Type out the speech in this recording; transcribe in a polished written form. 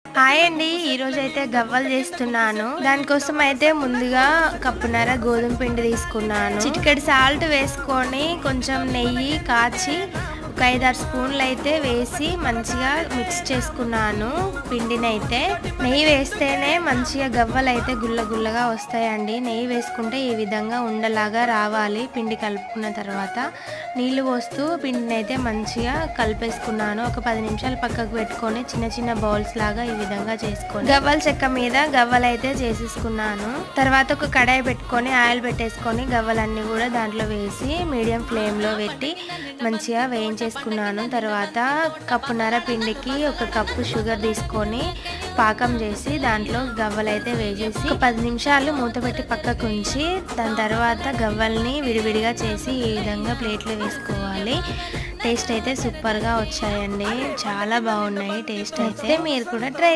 Hi అండి, ఈరోజు అయితే గవ్వలు చేస్తున్నాను. దానికోసం అయితే ముందుగా కప్పున్నర గోధుమ పిండి తీసుకున్నాను. చిటికెడు సాల్ట్ వేసుకొని కొంచెం నెయ్యి కాచి ఒక 5-6 స్పూన్లు అయితే వేసి మంచిగా మిక్స్ చేసుకున్నాను. పిండిని అయితే నెయ్యి వేస్తేనే మంచిగా గవ్వలు అయితే గుల్ల గుల్లగా వస్తాయండి. నెయ్యి వేసుకుంటే ఈ విధంగా ఉండలాగా రావాలి. పిండి కలుపుకున్న తర్వాత నీళ్లు పోస్తూ పిండిని అయితే మంచిగా కలిపేసుకున్నాను. ఒక 10 నిమిషాలు పక్కకు పెట్టుకొని చిన్న చిన్న బౌల్స్ లాగా ఈ విధంగా చేసుకొని గవ్వల చెక్క మీద గవ్వలు అయితే చేసేసుకున్నాను. తర్వాత ఒక కడాయి పెట్టుకొని ఆయిల్ పెట్టేసుకొని గవ్వలన్నీ కూడా దాంట్లో వేసి మీడియం ఫ్లేమ్ లో పెట్టి మంచిగా వేయించేసుకున్నాను. తర్వాత కప్పున్నర పిండికి ఒక కప్పు షుగర్ తీసుకొని పాకం చేసి దాంట్లో గవ్వలు అయితే వేసేసి ఒక 10 నిమిషాలు మూత పెట్టి పక్కకు ఉంచి దాని తర్వాత గవ్వల్ని విడివిడిగా చేసి ఈ విధంగా ప్లేట్లో వేసుకోవాలి. టేస్ట్ అయితే సూపర్గా వచ్చాయండి, చాలా బాగున్నాయి. టేస్ట్ అయితే మీరు కూడా ట్రై